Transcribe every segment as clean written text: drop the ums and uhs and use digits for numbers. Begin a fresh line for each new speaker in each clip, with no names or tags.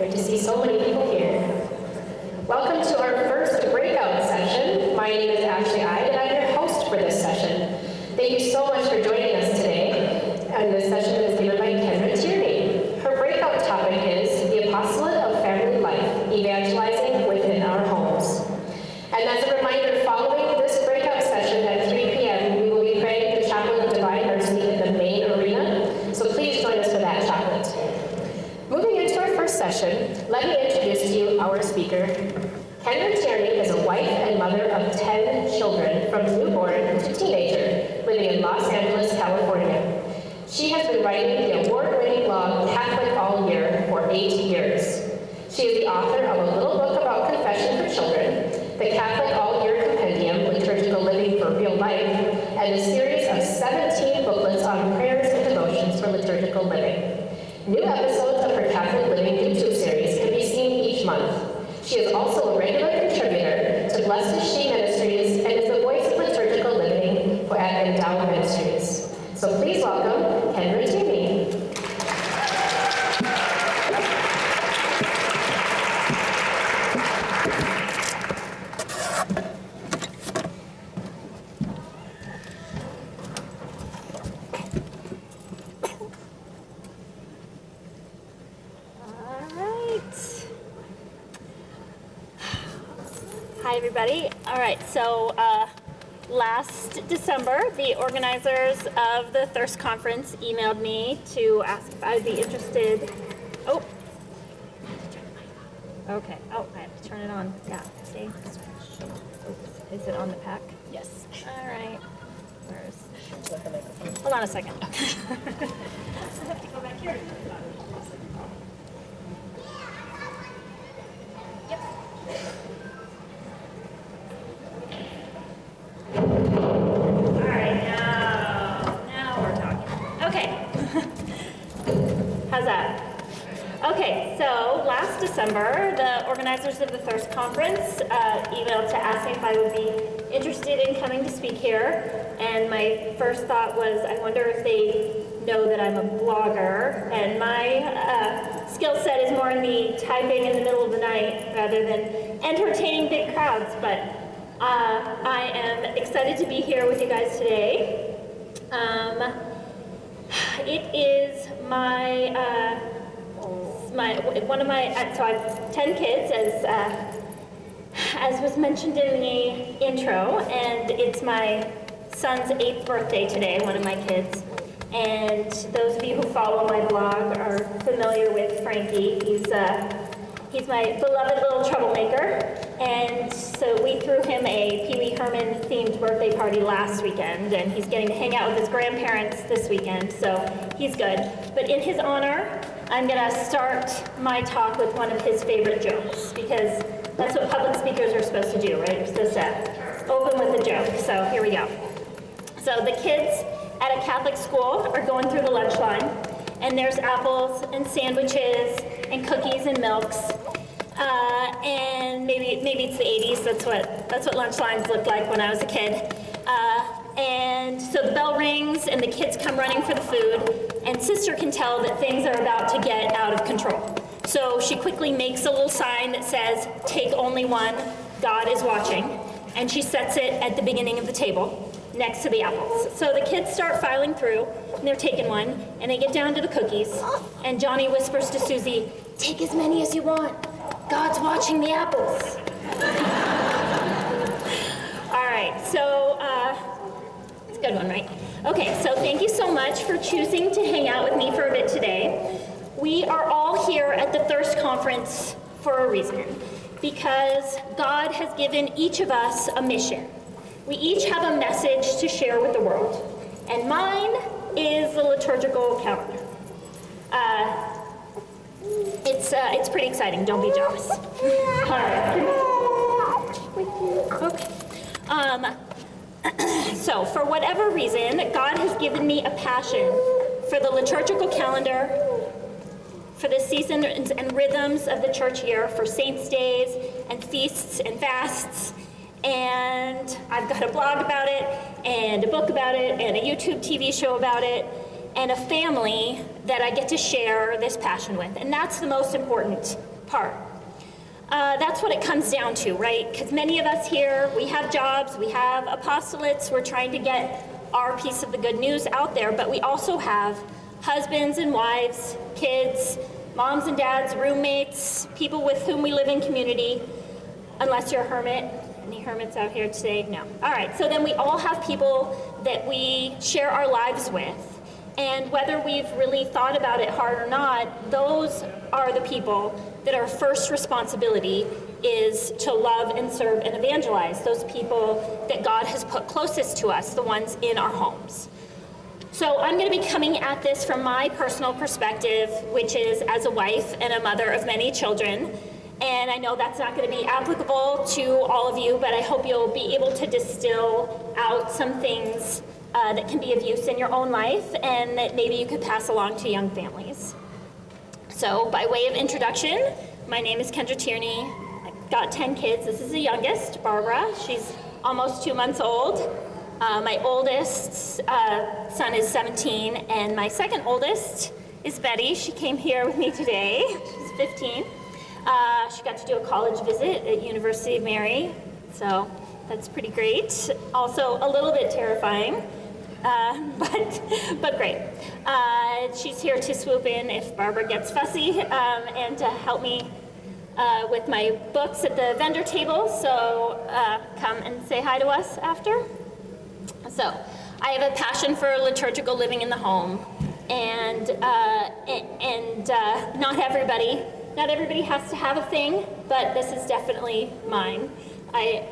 Good to see so many people here. Welcome to our first breakout session. My name is Ashley Ide, and I'm your host for this session. Thank you so much for joining us today. And this session is given by Kendra Tierney. Her breakout topic is the Apostolate of Family Life, Evangelizing within our homes. And as a reminder, following this breakout session at 3 p.m., we will be praying the Chaplet of Divine Mercy in the main arena. So please join us for that chaplet. Moving into our first session, let me introduce to you our speaker. Kendra Tierney is a wife and mother of 10 children from newborn to teenager, living in Los Angeles, California. She has been writing the award-winning blog Catholic All Year for 8 years. She is the author of a little book about confession for children, the Catholic All Year Compendium, Liturgical Living for Real Life, and a series of 17 booklets on prayers and devotions for liturgical living. New episodes of her Catholic Living YouTube series can be seen each month. She is also a regular contributor to Blessed Is She Ministries and is the voice of liturgical living at Endow Ministries. So please welcome Kendra Tierney.
Hi, everybody. All right, so last December, the organizers of the Thirst Conference emailed me to ask if I'd be interested. Oh, okay. Oh, I have to turn it on. Yeah, see? Is it on the pack? Yes. All right. Hold on a second. I have to go back here. Yep. All right, now we're talking. Okay. How's that? Okay, so last December, the organizers of the Thirst Conference emailed to ask me if I would be interested in coming to speak here. And my first thought was, I wonder if they know that I'm a blogger. And my skill set is more in the typing in the middle of the night rather than entertaining big crowds. But I am excited to be here with you guys today. It is so I have 10 kids, as was mentioned in the intro, and it's my son's 8th birthday today, one of my kids. And those of you who follow my blog are familiar with Frankie. He's my beloved little troublemaker, and so we threw him a Pee Wee Herman themed birthday party last weekend, and he's getting to hang out with his grandparents this weekend, so he's good. But in his honor, I'm gonna start my talk with one of his favorite jokes, because that's what public speakers are supposed to do, right? You're supposed to open with a joke, so here we go. So the kids at a Catholic school are going through the lunch line, and there's apples and sandwiches and cookies and milks, and maybe it's the 80s. That's what lunch lines looked like when I was a kid. And so the bell rings, and the kids come running for the food, and Sister can tell that things are about to get out of control. So she quickly makes a little sign that says, "Take only one, God is watching," and she sets it at the beginning of the table, next to the apples. So the kids start filing through, and they're taking one, and they get down to the cookies, and Johnny whispers to Susie, "Take as many as you want. God's watching the apples." All right, so it's a good one, right? Okay, so thank you so much for choosing to hang out with me for a bit today. We are all here at the Thirst Conference for a reason, because God has given each of us a mission. We each have a message to share with the world, and mine is the liturgical calendar. It's pretty exciting. Don't be jealous. All right. Okay. So for whatever reason, God has given me a passion for the liturgical calendar, for the seasons and rhythms of the church year, for saints' days and feasts and fasts. And I've got a blog about it, and a book about it, and a YouTube TV show about it, and a family that I get to share this passion with. And that's the most important part. That's what it comes down to, right? Because many of us here, we have jobs, we have apostolates, we're trying to get our piece of the good news out there, but we also have husbands and wives, kids, moms and dads, roommates, people with whom we live in community, unless you're a hermit. Any hermits out here today? No. All right, so then we all have people that we share our lives with. And whether we've really thought about it hard or not, those are the people that our first responsibility is to love and serve and evangelize, those people that God has put closest to us, the ones in our homes. So I'm going to be coming at this from my personal perspective, which is as a wife and a mother of many children. And I know that's not going to be applicable to all of you, but I hope you'll be able to distill out some things that can be of use in your own life and that maybe you could pass along to young families. So by way of introduction, my name is Kendra Tierney. I've got 10 kids. This is the youngest, Barbara. She's almost 2 months old. My oldest son is 17, and my second oldest is Betty. She came here with me today. She's 15. She got to do a college visit at University of Mary, so that's pretty great. Also a little bit terrifying, but great. She's here to swoop in if Barbara gets fussy and to help me with my books at the vendor table, so come and say hi to us after. So I have a passion for liturgical living in the home, and not everybody has to have a thing, but this is definitely mine. I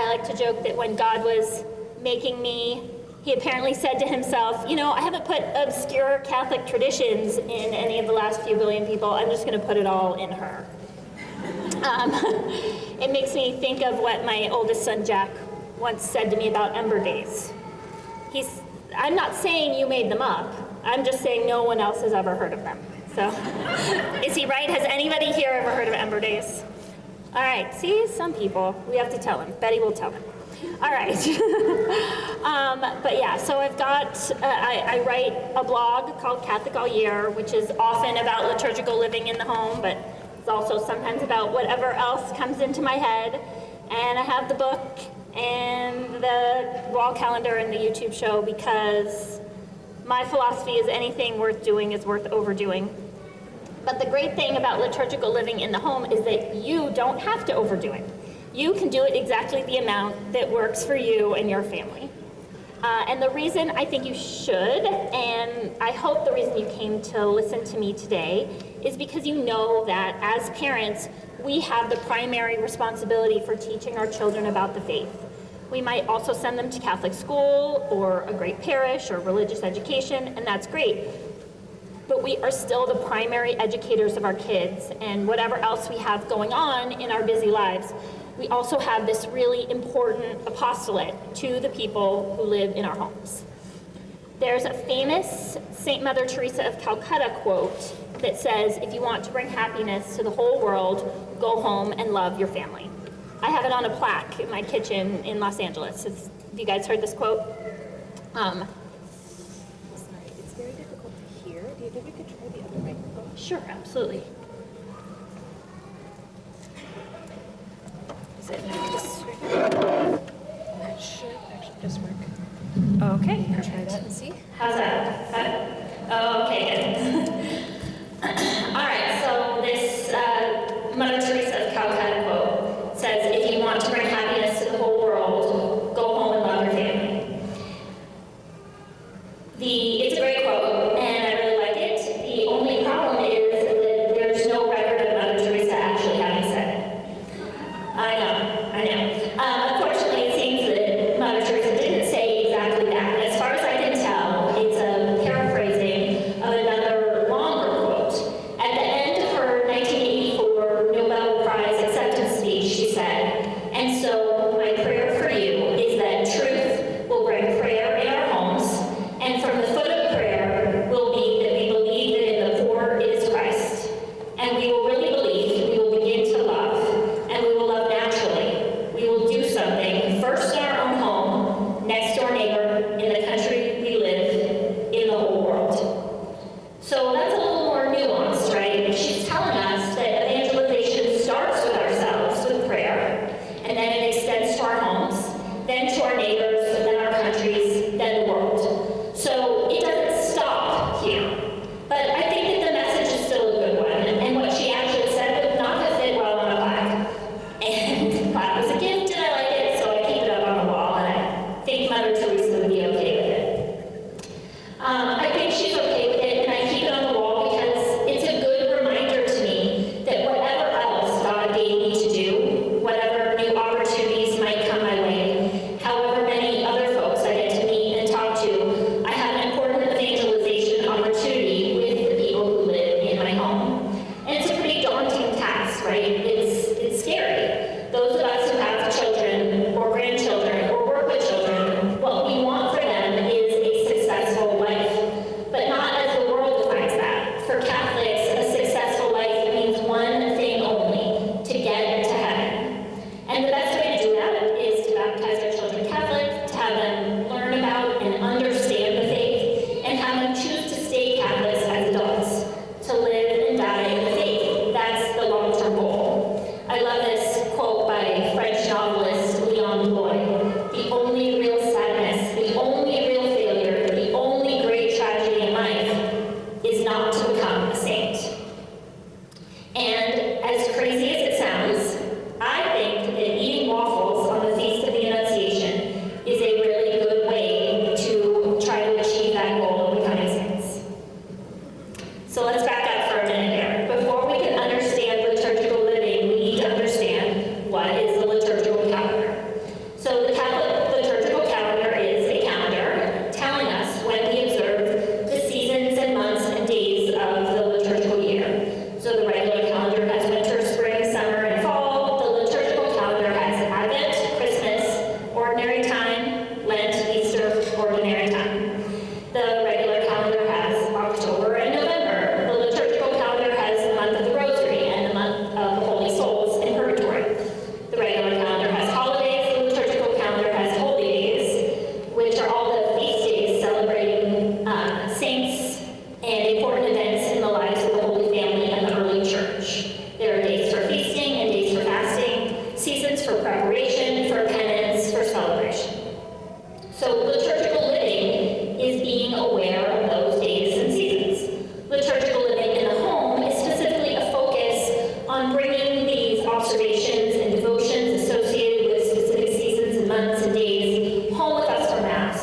like to joke that when God was making me, he apparently said to himself, you know, I haven't put obscure Catholic traditions in any of the last few billion people. I'm just going to put it all in her. It makes me think of what my oldest son, Jack, once said to me about Ember Days. I'm not saying you made them up. I'm just saying no one else has ever heard of them. So, is he right? Has anybody here ever heard of Ember Days? All right, see, some people, we have to tell him. Betty will tell him. All right. But yeah, so I've got, I write a blog called Catholic All Year, which is often about liturgical living in the home, but it's also sometimes about whatever else comes into my head. And I have the book and the wall calendar and the YouTube show because my philosophy is anything worth doing is worth overdoing. But the great thing about liturgical living in the home is that you don't have to overdo it. You can do it exactly the amount that works for you and your family. And the reason I think you should, and I hope the reason you came to listen to me today, is because you know that as parents, we have the primary responsibility for teaching our children about the faith. We might also send them to Catholic school or a great parish or religious education, and that's great. But we are still the primary educators of our kids, and whatever else we have going on in our busy lives, we also have this really important apostolate to the people who live in our homes. There's a famous St. Mother Teresa of Calcutta quote that says, if you want to bring happiness to the whole world, go home and love your family. I have it on a plaque in my kitchen in Los Angeles. Have you guys heard this quote?
Sorry, it's very difficult to hear. Do you think we could try the other microphone?
Sure, absolutely.
Is it this? That should actually just work.
Okay.
Try that and see.
How's that? Oh, okay, good. All right, so this Mother Teresa of Calcutta quote says, if you want to bring happiness to the whole world, go home and love your family. It's a great quote, and I really like it. The only problem is that there's no record of Mother Teresa actually having said it. I know. Unfortunately, it seems that Mother Teresa didn't say exactly that. As far as I can tell, it's a paraphrasing of another longer quote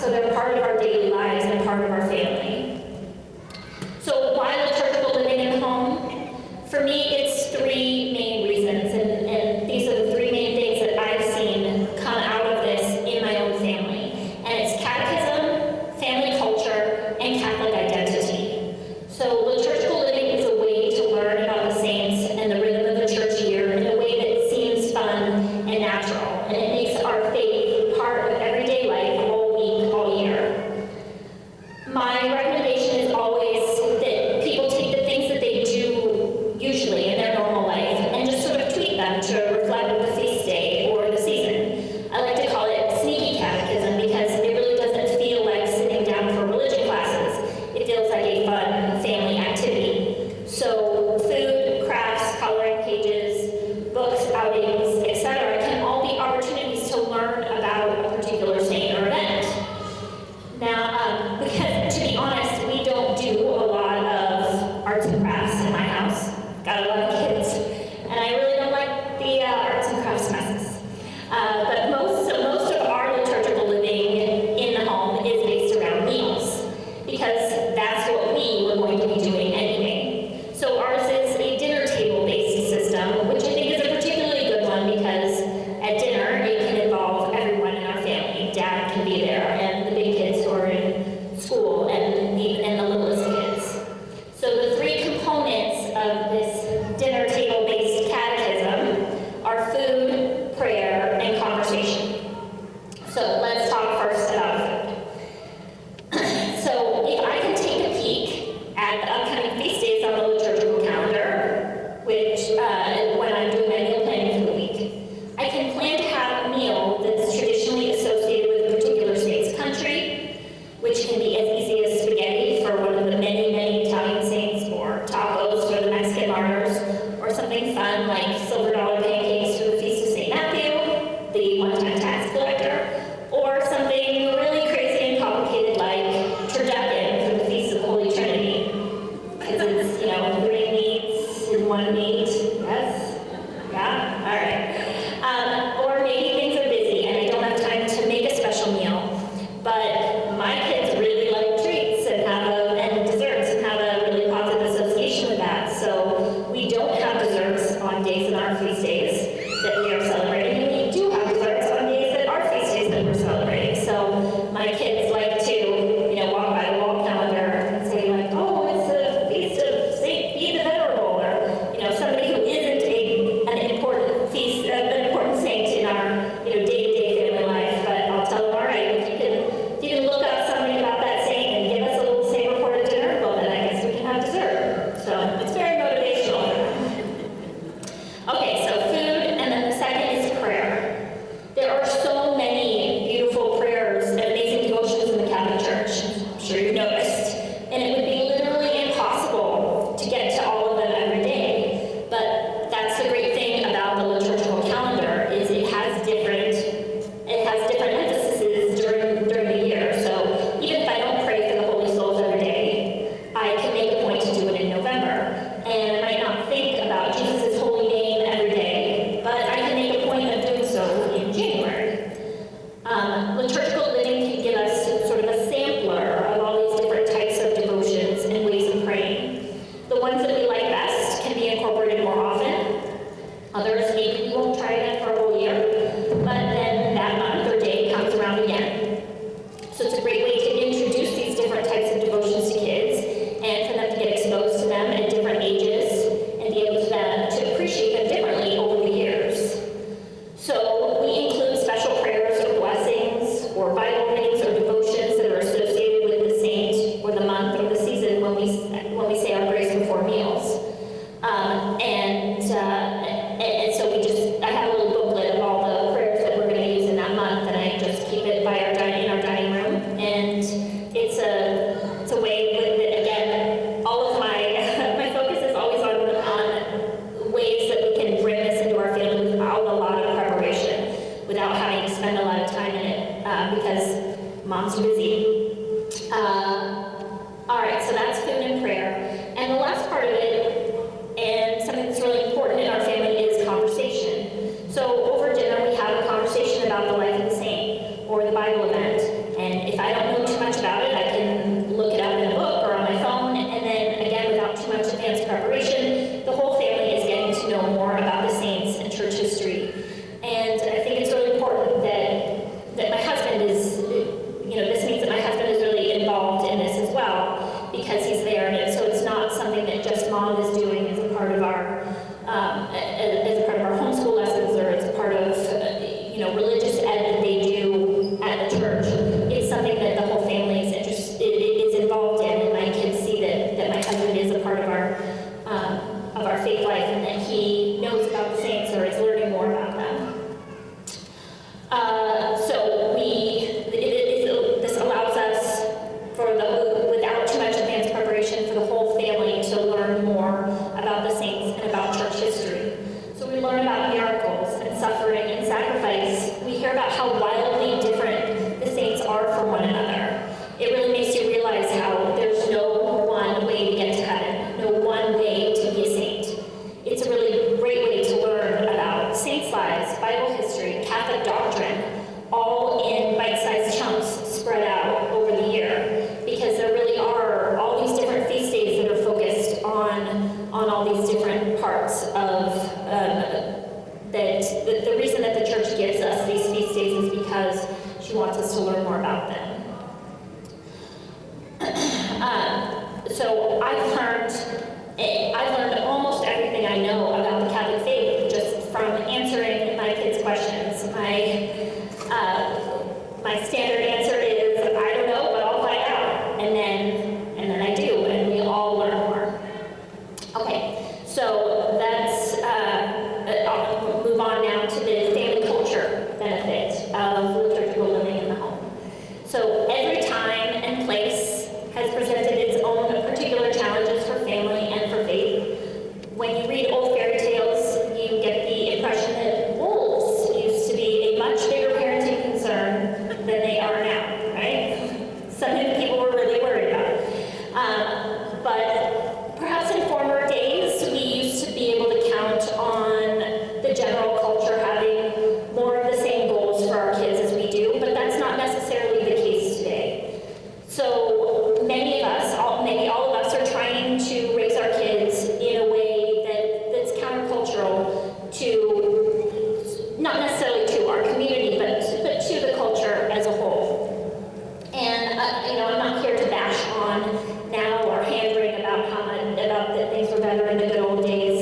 So they're part of our daily lives and part of our family. So why liturgical living in the home? For me, it's three main reasons, and these are the three main things that I've seen come out of this in my own family. And it's catechism, family culture, and Catholic identity. So liturgical living is a way to learn about the saints and the rhythm of the church year in a way that seems fun and natural, and it makes our faith part of everyday life all week, all year. My recommendation is always that people take the things that they do usually in their normal life and just sort of tweak them to reflect the feast day or the season. I like to call it sneaky catechism because it really doesn't feel like sitting down for religion classes. It feels like a fun family activity. So food, crafts, coloring pages, books, outings, etc. can all be opportunities to learn about a particular saint or event. Now, because to be honest, we don't do a lot of arts and crafts in my house. Got a lot of kids, and I really don't like the arts and crafts messes. But most of our liturgical living in the home is based around meals, because that's what we were going to be doing anyway. So ours is a dinner table-based system, which I think is a particularly good one because at dinner it can involve everyone in our family. Dad can be there, and the big kids who are in school, and the littlest kids. So the three components of this dinner table-based catechism are food, prayer, and conversation. So let's talk first about food. So if I can take a peek at the upcoming feast days on the liturgical calendar, which when I'm doing my meal planning for the week, I can plan to have a meal that's traditionally associated with a particular saint's country, which can be as easy as spaghetti for one of the many, many Italian saints, or tacos for the Mexican martyrs, or something fun like silver dollar pancakes for the Feast of St. Matthew, the one-time tax collector, or something really crazy and complicated like turducken for the Feast of the Holy Trinity. Because it's, three meats in one meat. Yes? Yeah? All right. Or maybe things are busy and I don't have time to make a special meal. But my kids really like treats and desserts and have a really positive association with that. So we don't have desserts on days in our feast days that we are celebrating, and we do have desserts on days that are feast days that we're celebrating. So my kids like to, walk by the wall calendar and say like, oh, it's the feast of Saint Be the Venerable, or somebody who isn't an important feast, an important saint in our day-to-day family life. But I'll tell them, all right, if you can look up something about that saint and give us a little saint report at dinner, well then I guess we can have dessert. So it's very motivational. Okay, so food, and then the second is prayer. There are so many beautiful prayers and amazing devotions in the Catholic Church. I'm sure you've noticed. And it would be literally impossible to get to all of them every day. But that's the great thing about the liturgical calendar, is it has different emphases during the year. So even if I don't pray for the Holy Souls every day, I can make a point to do it in November. And I might not think about Jesus' holy name every day, but I can make a point of doing so in January. Liturgical living can give us sort of a sampler of all these different types of devotions and ways of praying. The ones that we like best can be incorporated more often. Others, maybe we won't try again for a whole year, but then that month or day comes around again. So it's a great way to introduce these different types of devotions to kids and for them to get exposed to them at different ages and be able to appreciate them differently over the years. So we include special prayers or blessings or Bible readings or devotions that are associated with the saint or the month or the season when we say our grace before meals. And so I have a little booklet of all the prayers that we're going to use in that month, and I just keep it in our dining room. And it's a way with, again, all of my focus is always on ways that we can bring this into our family without a lot of preparation, without having to spend a lot of time in it, because moms are busy. All right, so that's food and prayer. And the last part of it, and something that's really important in our family, is conversation. So over dinner, we have a conversation about the life of the saint or the Bible event. And if I don't so I've learned almost everything I know about the Catholic faith just from answering my kids' questions. My standard answer is, I don't know, but I'll find out. And then I do, and we all learn more. Okay, so I'll move on now to the family culture benefit of liturgical living in the home. So every time and place has presented its own particular challenges for family and for faith. When you read old fairy tales, you get the impression that wolves used to be a much bigger parenting concern than they are now, right? Something that people were really worried about. But perhaps in former days, we used to be able to count on the general culture having more of the same goals for our kids as we do, but that's not necessarily the case today. So many of us, maybe all of us, are trying to raise our kids in a way that's countercultural to, not necessarily to our community, but to the culture as a whole. And I'm not here to bash on now or hand-wring about that things were better in the good old days.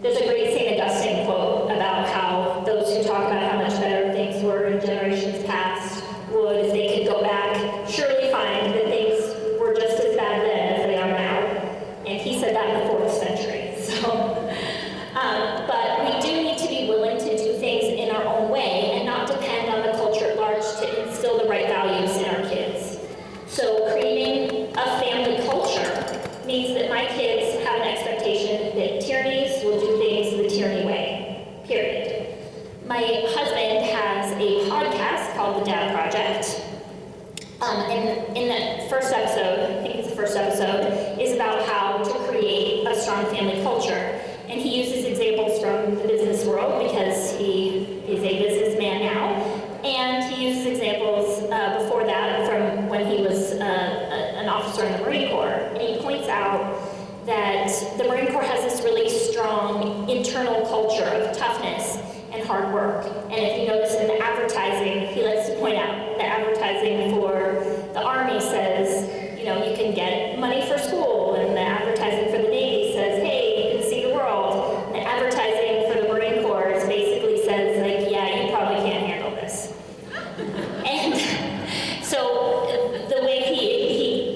There's a great St. Augustine quote about how those who talk about how much better things were in generations past would, if they could go back, surely find that things were just as bad then as they are now. And he said that in the 4th century. But we do need to be willing to do things in our own way and not depend on the culture at large to instill the right values in our kids. So creating a family culture means that my kids have an expectation that Tierneys will do things the Tierney way, period. My husband has a podcast called The Dad Project. In the first episode, I think it's the first episode, is about how to create a strong family culture. And he uses examples from the business world because he is a businessman now. And he uses examples before that from when he was an officer in the Marine Corps. And he points out that the Marine Corps has this really strong internal culture of toughness and hard work. And if you notice in the advertising, he likes to point out the advertising for the Army says, you can get money for school, and the advertising for the Navy says, hey, you can see the world. And the advertising for the Marine Corps basically says, yeah, you probably can't handle this. And so the way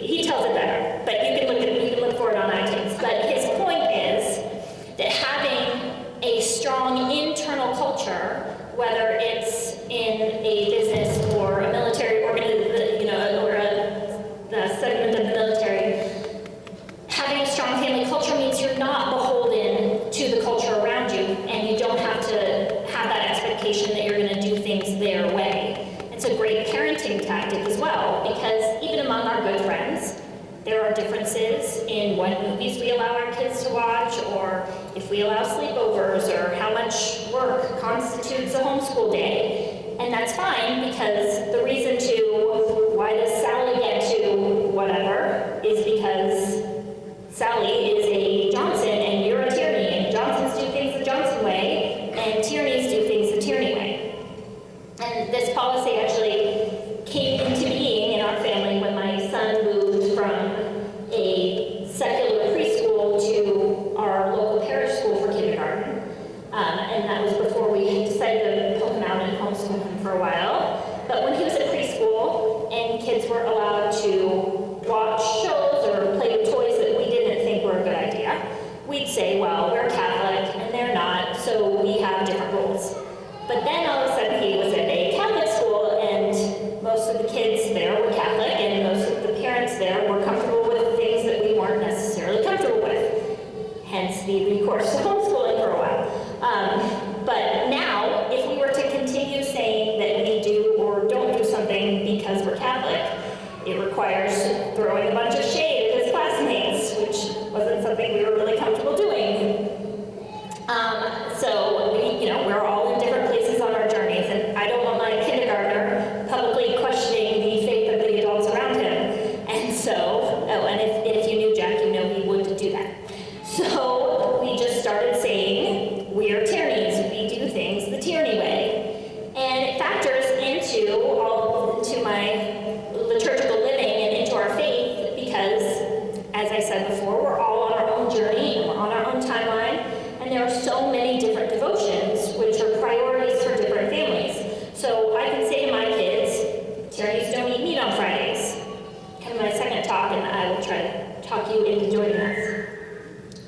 he tells it better, but you can look for it on iTunes. But his point is that having a strong internal culture, whether it's in a business or a military organization, or a segment of the military, having a strong family culture means you're not beholden to the culture around you, and you don't have to have that expectation that you're going to do things their way. It's a great parenting tactic as well, because even among our good friends, there are differences in what movies we allow our kids to watch, or if we allow sleepovers, or how much work constitutes a homeschool day. And that's fine, because the reason why does Sally get to whatever is because Sally is a Johnson and you're a Tierney, and Johnsons do things the Johnson way, and Tierneys do things the Tierney way. And this policy actually came into being in our family when my son moved from a secular preschool to our local parish school for kindergarten. And that was before we decided to pull him out and homeschool him for a while. But when he was at preschool and kids were allowed to watch shows or play with toys that we didn't think were a good idea, we'd say, well, we're Catholic and they're not, so we have different rules. But then all of a sudden he was at a Catholic school, and most of the kids there were Catholic, and most of the parents there were comfortable with things that we weren't necessarily comfortable with. Hence the recourse to homeschooling for a while. But now, if we were to continue saying that we do or don't do something because we're Catholic, it requires throwing a bunch of shade at his classmates, which wasn't something we were really comfortable doing. So, we're all in different places on our journeys, and I don't want my kindergartner publicly questioning the faith of the adults around him. And so, and if you knew Jack, you know he would do that. So we just started saying, we are Tierneys, we do things the Tierney way. And it factors into my liturgical living and into our faith talk you into joining us.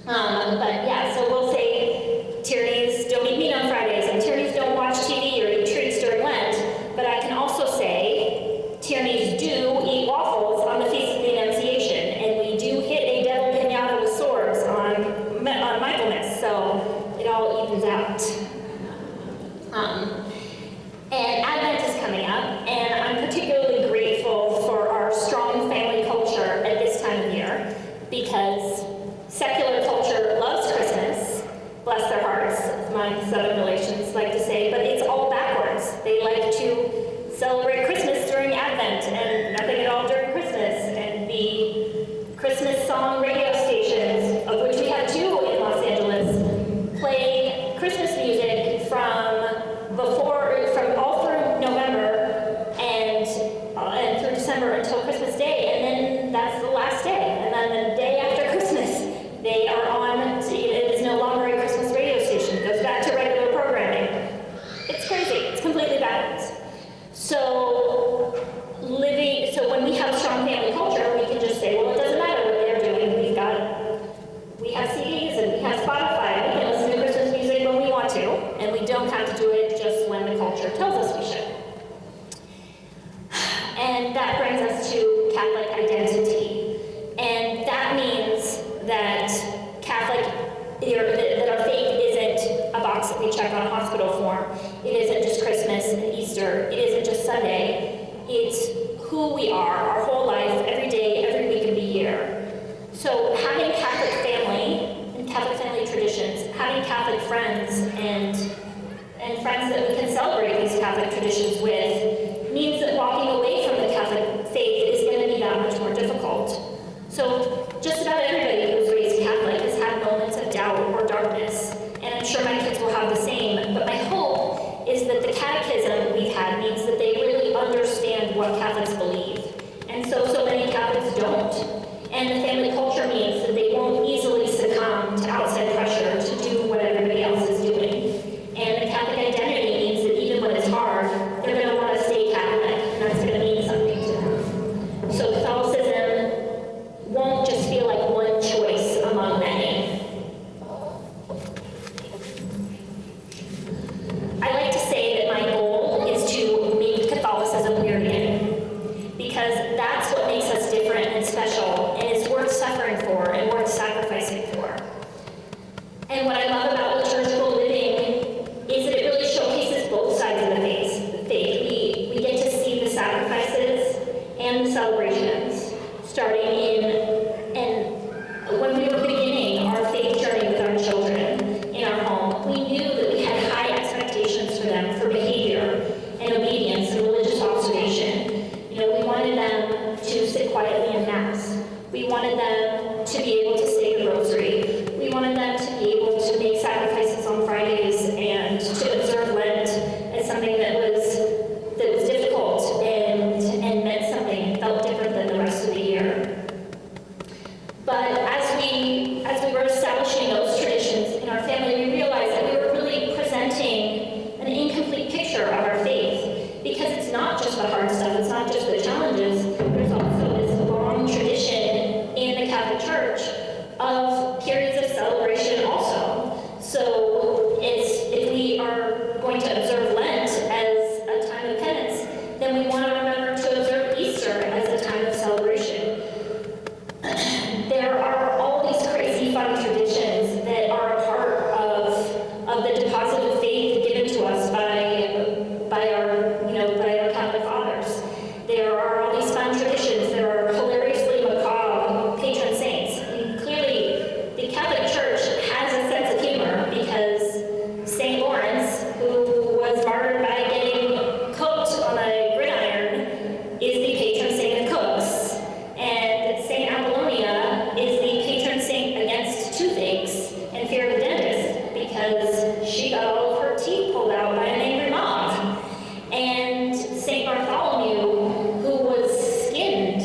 But yeah, so we'll say Tierney's don't eat meat on Fridays, and Tierney's don't watch TV or eat treats during Lent. But I can also say Tierney's do eat waffles on the Feast of the Annunciation, and we do hit a devil pinata with swords on Michaelmas, so it all evens out. And Advent is coming up, and I'm particularly grateful for our strong family culture at this time of year, because secular culture loves Christmas, bless their hearts, as my Southern relations like to say, but it's all backwards. They like to celebrate Christmas during Advent and nothing at all during Christmas, and the Christmas song radio stations, of which we have 2 in Los Angeles, play Christmas music from all through November and through December until Christmas Day, and then that's the last day. And then the day after Christmas, they are on, it is no longer a Christmas radio station. It goes back to regular programming. It's crazy. It's completely backwards. So when we have strong family culture, we can just say, well, it doesn't matter what they're doing. We have CDs and we have Spotify. We can listen to Christmas music when we want to, and we don't have to do it just when the culture tells us we should. And that brings us to Catholic identity. And that means that that our faith isn't a box that we check on a hospital form. It isn't just Christmas and Easter. It isn't just Sunday. It's who we are, our whole life, every day, every week of the year. So having Catholic family and Catholic family traditions, having Catholic friends and friends that we can celebrate these Catholic traditions with, means that walking away from the Catholic faith is going to be that much more difficult. So just about everybody who's raised Catholic has had moments of doubt or darkness, and I'm sure my kids will have the same, but my hope is that the catechism we've had means that they really understand what Catholics believe. And so many Catholics don't. And the family culture means that they won't easily succumb to outside pressure to do what everybody else is doing. And the Catholic identity means that even when it's hard, they're going to want to stay Catholic, and that's going to mean something to them. So Catholicism won't just feel like one choice among many. I like to say that my goal is to make Catholicism Weirdian, because that's what makes us different and special, and it's worth suffering for and worth sacrificing for. And what I love about liturgical living is that it really showcases both sides of the faith. We get to see the sacrifices and the celebrations, starting when we were beginning our faith journey with our children in our home. We knew that we had high expectations for them for behavior and obedience and religious observation. We wanted them to sit quietly in Mass. We wanted them to be able to say the Rosary. We wanted them to be able to make sacrifices on Fridays and to observe Lent as something that was difficult and meant something, felt different than the rest of the year. But as we were establishing those traditions in our family, we realized that we were really presenting an incomplete picture of our faith, because it's not just the hard stuff, it's not just the challenges. There's also this long tradition in the Catholic Church of periods of celebration also. So if we are going to observe Lent as a time of penance, then we want to remember to observe Easter as a time of celebration. There are all these crazy fun traditions that are a part of the deposit of faith given to us by our Catholic fathers. There are all these fun traditions. There are hilariously macabre patron saints. And clearly, the Catholic Church has a sense of humor, because St. Lawrence, who was martyred by getting cooked on a gridiron, is the patron saint of cooks. And St. Apollonia is the patron saint against toothaches and fear of the dentist, because she got all of her teeth pulled out by an angry mob. And St. Bartholomew, who was skinned,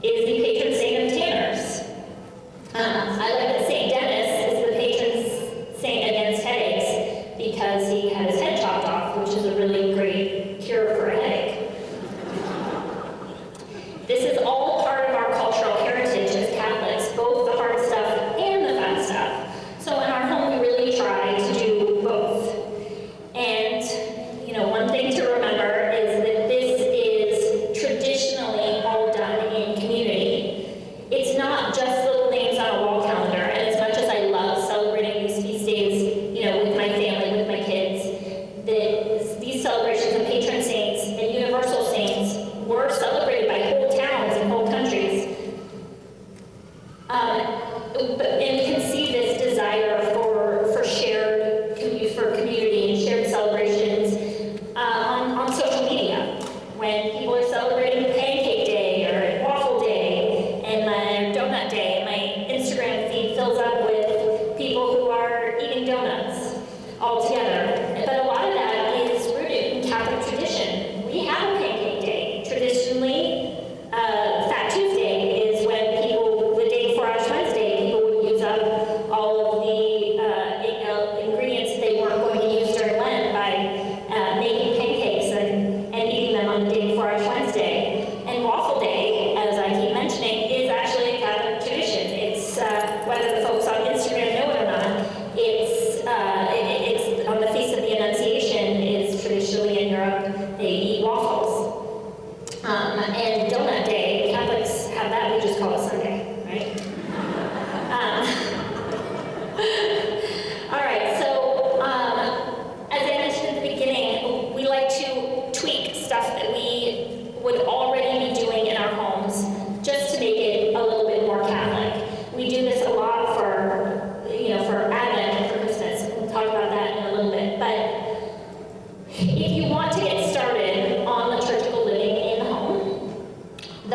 is the patron saint of tanners. I like that St. Dennis is the patron saint against headaches, because he had his head chopped off, which is a really great cure for a headache. This is all part of our cultural heritage as Catholics,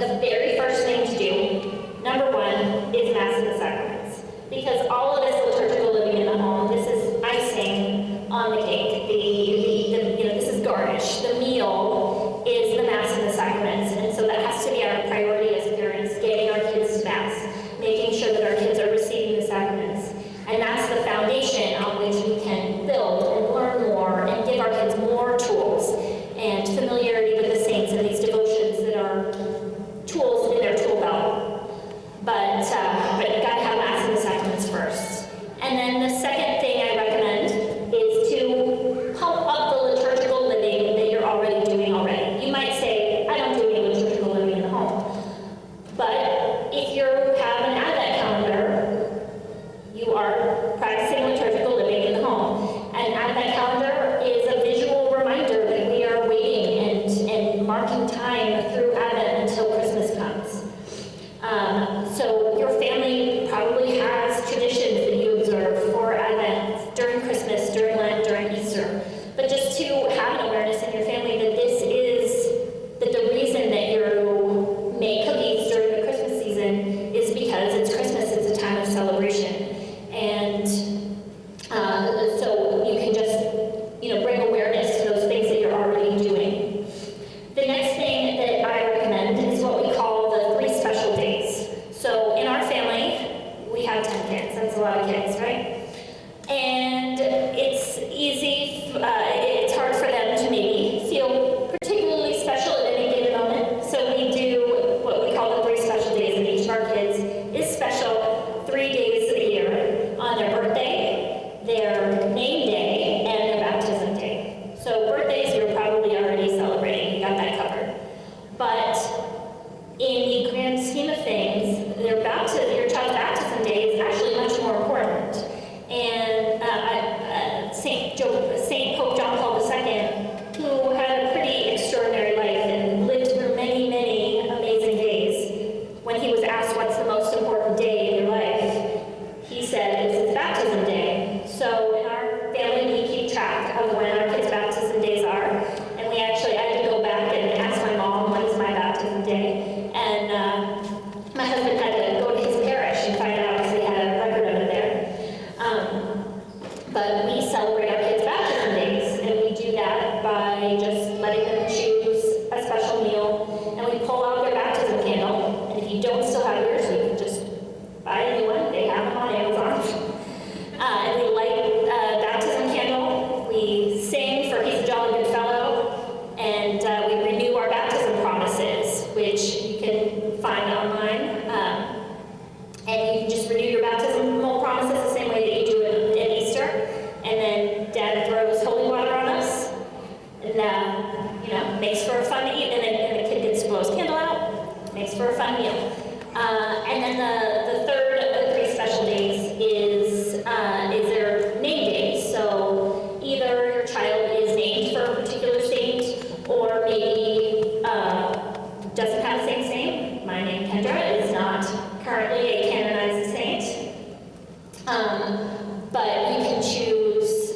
the very first thing to do, number one, is Mass and the Sacraments. Because all of this liturgical living in the home, this is icing on the cake. This is garnish. The meal is the Mass and the Sacraments. And so that has to be our priority as parents, getting our kids to Mass, making sure that our kids are receiving the sacraments. And that's the foundation on which we can build and learn more and give our kids more tools and familiarity with the saints and these devotions that are tools in their tool belt. But you gotta have Mass and the sacraments first. And then the second thing I recommend is to pump up the liturgical living that you're already doing already. You might say, I don't do any liturgical living in the home. But if you have an Advent calendar, you are practicing liturgical living in the home. An Advent calendar is a visual reminder that we are waiting and marking time through Advent until Christmas comes. So your family probably has traditions that you observe for Advent, during Christmas, during Lent, during Easter. But just to have an awareness in your family that that the reason that you make cookies during the Christmas season is because it's Christmas, it's a time of celebration. And so you can just, bring awareness to those things that you're already doing. The next thing that I recommend is what we call the 3 special days. So in our family, we have 10 kids. That's a lot of kids, right? And it's easy, it's hard for them to maybe feel particularly special at any given moment. So we do what we call the 3 special days, and each of our kids is special 3 days a year on their birthday, their name day, and their baptism day. So birthdays, you're probably already celebrating. You got that covered. But in the grand scheme of things, your child's baptism day is actually much more important. And Saint Pope John Paul II, who had a pretty extraordinary life and lived through many, many amazing days, when he was asked what's the most important day in your life, he said it's his baptism day. So in our family, we keep track of when our kids' baptism days are, and I had to go back and ask my mom when's my baptism day, and my husband had to go to his parish and find out because they had a record of it there. But we celebrate our kids' baptism days, and we do that by just letting them choose a special meal, and we pull out their baptism candle, and if you don't still have yours, you can just buy a new one. They have them on Amazon. And we light a baptism candle, we sing for He's a Jolly Good Fellow, and we renew our baptism promises, which you can find online. And you can just renew your baptismal promises the same way that you do it at Easter. And then Dad throws holy water on us, and makes for a fun eat. And then the kid gets to blow his candle out, makes for a fun meal. And then the third of the 3 special days is their name day. So either your child is named for a particular saint, or maybe doesn't have a saint's name. My name, Kendra, is not currently a canonized saint. But you can choose,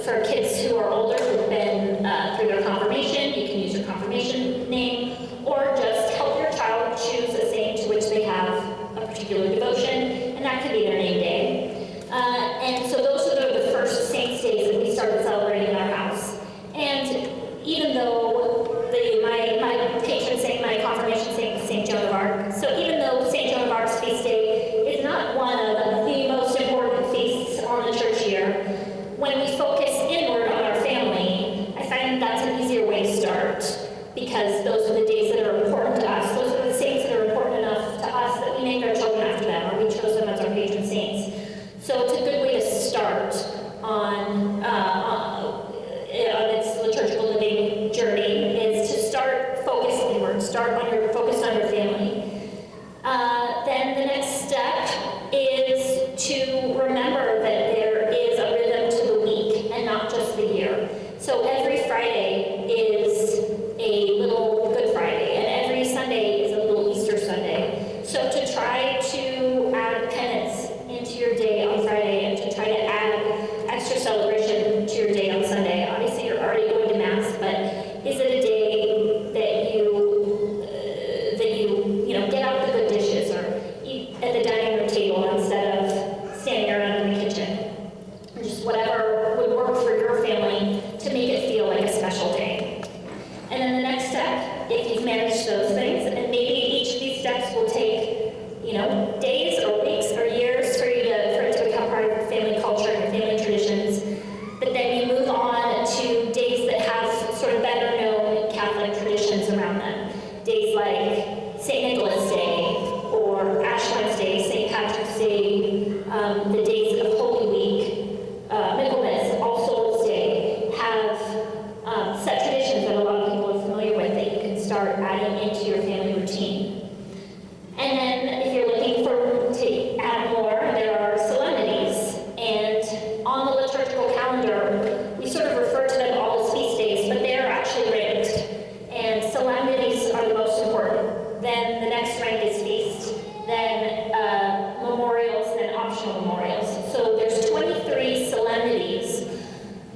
for kids who are older, who've been through their confirmation, you can use your confirmation name, or just help your child choose a saint to which they have a particular devotion, and that could be their name day. And so those are the first saints' days that we started celebrating in our house. And even though my patron saint, my confirmation saint, is St. Joan of Arc, so even though St. Joan of Arc's feast day is not one of the most important feasts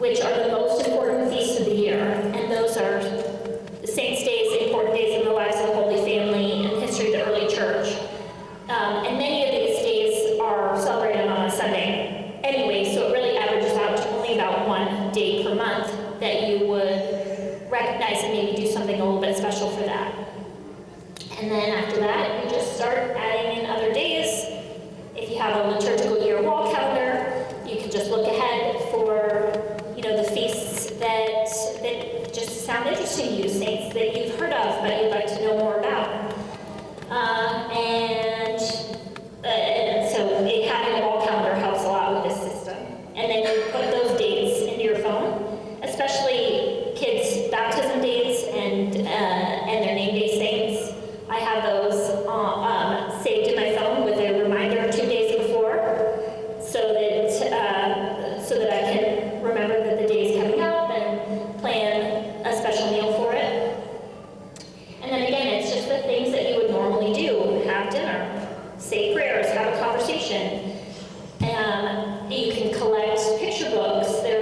which are the most important feasts of the year. And those are the saints' days, important days in the lives of the Holy Family and history of the early church. And many of these days are celebrated on a Sunday anyway, so it really averages out to only about one day per month that you would recognize and maybe do something a little bit special for that. And then after that, you just start adding in other days. If you have a liturgical year wall calendar, you can just look ahead for, the feasts that just sound interesting to you, saints that you've heard of but you'd like to know more about. And so having a wall calendar helps a lot with this system. And then you put those dates into your phone, especially kids' baptism dates and their name day saints. I have those saved in my phone with a reminder 2 days before, so that I can remember that the day is coming up and plan a special meal for it. And then again, it's just the things that you would normally do: have dinner, say prayers, have a conversation. You can collect picture books. There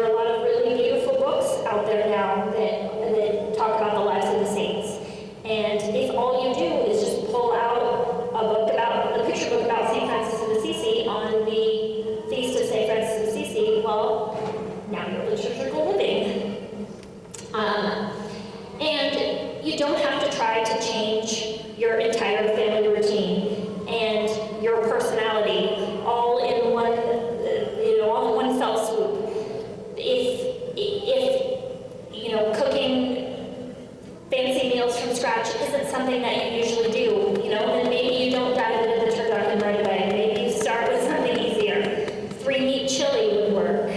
are a lot of really beautiful books out there now that talk about the lives of the saints. And if all you do is just pull out a picture book about St. Francis of Assisi on the feast of St. Francis of Assisi, well, now you're liturgical living. And you don't have to try to change your entire family routine and your personality all in one fell swoop. If cooking fancy meals from scratch isn't something that you usually do, then maybe you don't dive into the turducken right away. Maybe you start with something easier. 3-meat chili would work.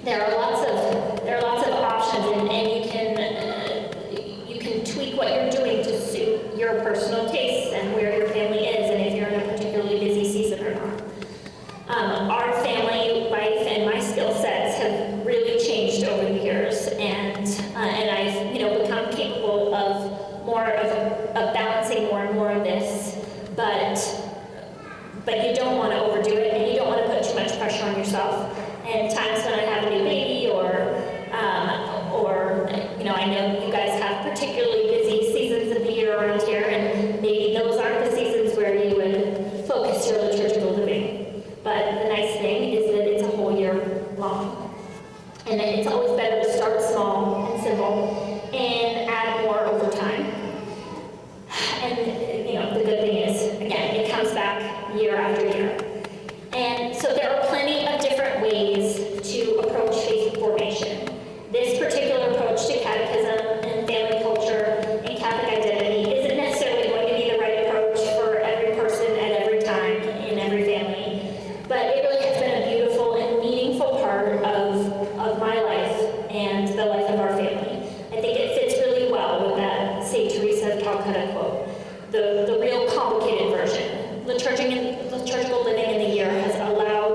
There are lots of options, and you can tweak what you're doing to suit your personal tastes and where your family is, and if you're in a particularly busy season or not. Our family life and my skill sets have really changed over the years, and I've become capable of balancing more and more of this, but you don't want to overdo it, and you don't want to put too much pressure on yourself. And times when I have a new baby, or I know you guys have particularly busy seasons of the year around here, and maybe those aren't the seasons where you would focus your liturgical living. But the nice thing is that it's a whole year long. And it's always better to start small and simple and add more over time. And the good thing is, again, it comes back year after year. And so there are plenty of different ways to approach faith formation. This particular approach to catechism and family culture and Catholic identity isn't necessarily going to be the right approach for every person at every time in every family, but it really has been a beautiful and meaningful part of my life and the life of our family. I think it fits really well with that St. Teresa of Calcutta quote, the real complicated version. Liturgical living in the year has allowed